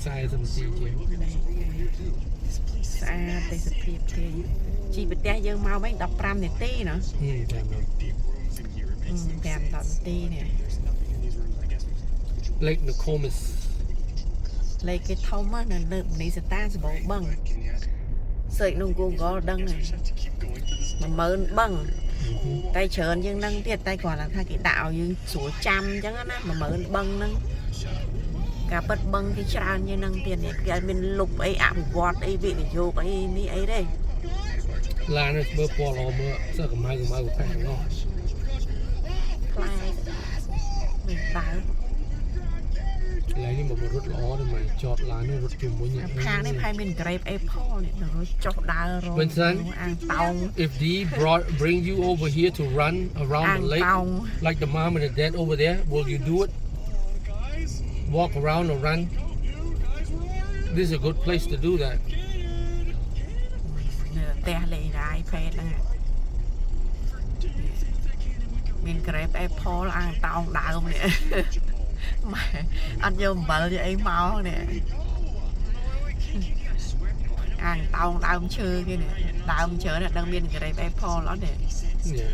40 នាទីជាងស្អាតទេសភាពទេជីប្រទេសយើងមកវិញ15នាទីណា5 10នាទីនេះ Lake Nokomis លេខគេធំណាស់នៅលើនីសតាសបោបឹងសេចក្នុង Google ដឹងហើយ10000បឹងតែច្រើនយើងនឹងទៀតតែគ្រាន់តែថាគេដាក់ឲ្យយើងស្រួលចាំអញ្ចឹងណា10000បឹងហ្នឹងការប៉ិតបឹងគេច្រើនយើងនឹងទៀតនេះគេឲ្យមានលុបអីអភិវឌ្ឍអីវិនិយោគអីនេះអីទេឡាននេះមើលពណ៌ល្អមើលសើកម្ៅផែនហ្នឹងផ្លែមិនដើរឡើយនេះមករត់ល្អទេមកចតឡាននេះរត់ជុំវិញខាងនេះផែមាន grape apple នេះរត់ចុះដើររងអាងតោង If they bring you over here to run around the lake like the mom and the dad over there will you do it walk around or run this is a good place to do that ផ្ទះលេងរាយពេទ្យហ្នឹងមាន grape apple អាងតោងដើមនេះម៉ែអត់យកអំបិលយកអីមកនេះអាងតោងដើមឈើគេនេះដើមឈើនេះដឹងមាន grape apple អត់ទេ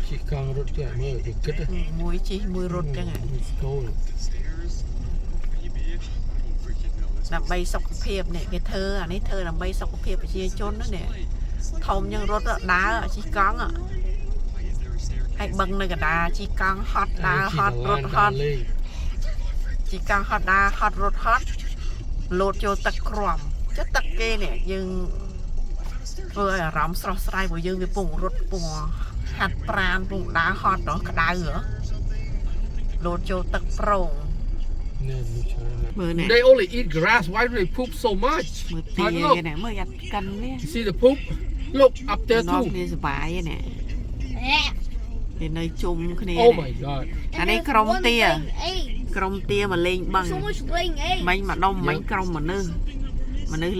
ជិះកង់រត់ចេះមើលគេគិតមួយជិះមួយរត់ចឹងដើម្បីសុខភាពនេះគេធ្វើអានេះធ្វើដើម្បីសុខភាពប្រជាជនណាធំយ៉ាងរត់ដើរជិះកង់ហើយបឹងនៅកណ្ដាលជិះកង់ហត់ដើរហត់រត់ហត់ជីកង់ហត់ដើរហត់រត់ហត់លោតចូលទឹកក្រំចិត្តទឹកគេនេះយើងធ្វើឲ្យអារម្មណ៍ស្រស់ស្រាយព្រោះយើងវាពងរត់ពងហាត់ប្រាណពងដើរហត់ដល់ក្តៅលោតចូលទឹកប្រងមើលនេះ They only eat grass why do they poop so much មើលទីគេនេះមើលយ៉ាត់កិននេះ See the poop look up there too នេះសុបាយនេះគេនៅជុំគ្នា Oh my god អានេះក្រុមទាក្រុមទាមកលេងបឹងមិញមកដុំមិញក្រុមមនុស្ស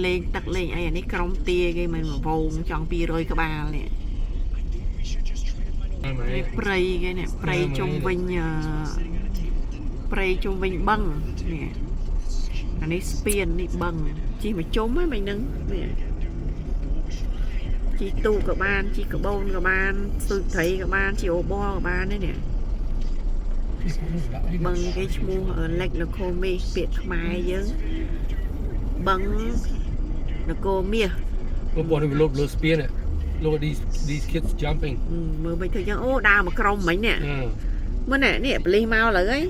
លេងទឹកលេងអីអានេះក្រុមទាគេមិនវងចង់200ក្បាលនេះព្រៃគេនេះព្រៃជុំវិញបឹងនេះអានេះស្ពាននេះបឹងជិះមកជុំហ្នឹងមិញហ្នឹងនេះជីទូក៏បានជីកបូនក៏បានស៊ុយត្រីក៏បានជីអូបក៏បាននេះបឹងគេឈ្មោះ Lake Nokomis ពាក្យខ្មែរយើងបឹងនគរមាសបងប្អូនវាលោតលើស្ពាន Look at these kids jumping មើលមិនឃើញចឹងអូដើរមកក្រុមមិញនេះមើលនេះប៉លីសមកលើហើយ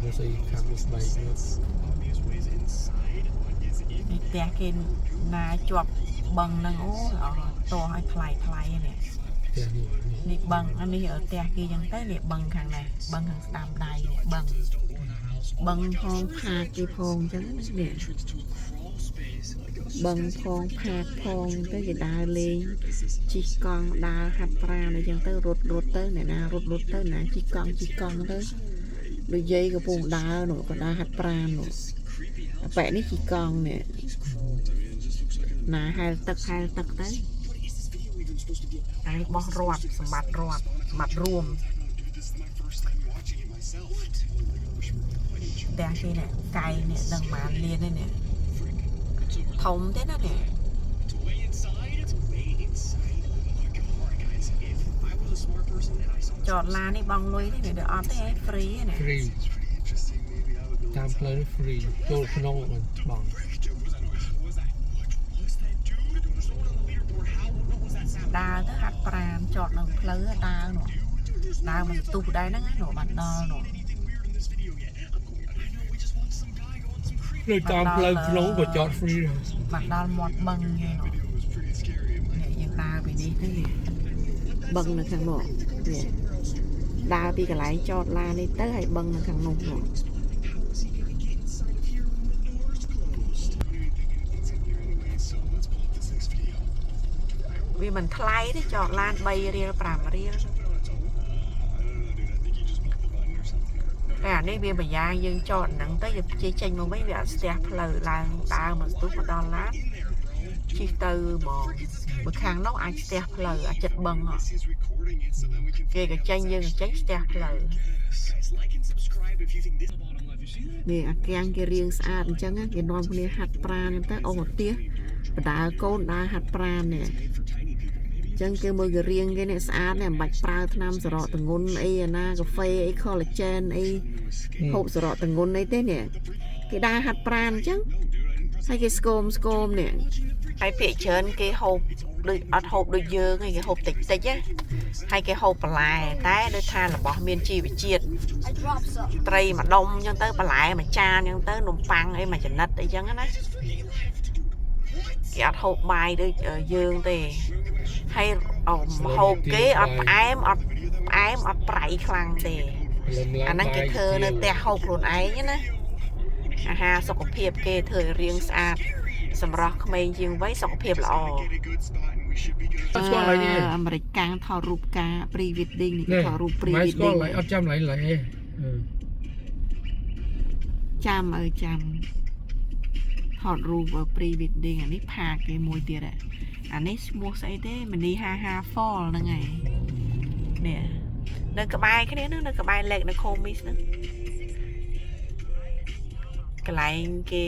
មើលស្អីខាងនេះស្បែកនេះផ្ទះគេណាជាប់បឹងហ្នឹងអូតោះឲ្យថ្លៃនេះនេះបឹងអានេះផ្ទះគេចឹងទៅនេះបឹងខាងនេះបឹងខាងស្ដាំដៃបឹងផងផាកគេផងចឹងនេះបឹងផងផាកផងទៅគេដើរលេងជិះកង់ដើរហាត់ប្រាណអីចឹងទៅរត់ទៅអ្នកណារត់ទៅណាជិះកង់ទៅដូចយាយកំពុងដើរនោះក៏ដើរហាត់ប្រាណនោះអាប៉ែនេះជិះកង់នេះណាហែលទឹកទៅអានេះបោះរត់សម្បត្តិរួមតែគេនេះកៃនេះនឹងបានលៀននេះធំទេណានេះចតឡាននេះបងលុយទេវាអត់ទេ free ណា free តាមផ្លូវនេះ free ចូលក្នុងមិនបងដើរទៅហាត់ប្រាណចតនឹងផ្លូវដើរនោះដើរមកទូដែរហ្នឹងនោះបានដល់នោះដូចតាមផ្លូវក្នុងក៏ចត free បានដល់មាត់បឹងគេនោះនេះយើងដើរពីនេះទៅនេះបឹងនៅខាងនោះនេះដើរពីកន្លែងចតឡាននេះទៅហើយបឹងនៅខាងនោះវាមិនថ្លៃទេចតឡាន3រៀល5រៀលតែអានេះវាម្យ៉ាងយើងចតហ្នឹងទៅវាចេញមកវិញវាអត់ស្ទះផ្លូវឡើងដើរមកស្ទុះមកដល់ឡាន ជីទៅបងបើខាងនោះអាចស្ទះផ្លូវអាចចិត្តបឹងគេក៏ចេញយើងក៏ចេញស្ទះផ្លូវនេះអាកាំងគេរៀងស្អាតអញ្ចឹងគេនាំគ្នាហាត់ប្រាណទៅអូទៀសបដាកូនដើរហាត់ប្រាណនេះចឹងគេមើលគេរៀងគេនេះស្អាតនេះមិនបាច់ប្រើថ្នាំសរកទងន់អីអាណាកាហ្វេអី collagen អីហូបសរកទងន់អីទេនេះគេដើរហាត់ប្រាណអញ្ចឹងហើយគេស្គមនេះហើយពាក្យច្រើនគេហូបដូចអត់ហូបដូចយើងឯងគេហូបតិចណាហើយគេហូបបន្លែតែដូចថារបស់មានជីវជាតិត្រីមួយដុំអញ្ចឹងទៅបន្លែមួយចានអញ្ចឹងទៅនំប៉័ងអីមួយចំណិតអីចឹងណាគេអត់ហូបបាយដូចយើងទេហើយហូបគេអត់ផ្អែមអត់ប្រៃខ្លាំងទេអាហ្នឹងគេធ្វើនៅផ្ទះហូបខ្លួនឯងណាអាហារសុខភាពគេធ្វើឲ្យរាងស្អាតសម្រាប់ក្មេងជាងវ័យសុខភាពល្អអាមេរិកកាំងថតរូបការ pre wedding នេះថតរូប pre wedding អត់ចាំឡៃចាំថតរូប pre wedding អានេះផាកគេមួយទៀតអានេះឈ្មោះស្អីទេមនី55 fall ហ្នឹងហើយនេះនៅក្បែរគ្នាហ្នឹងនៅក្បែរ Lake Nokomis ហ្នឹងកន្លែងគេ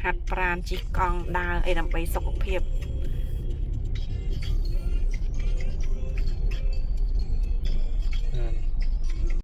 ហាត់ប្រាណជិះកង់ដើរអីដើម្បីសុខភាព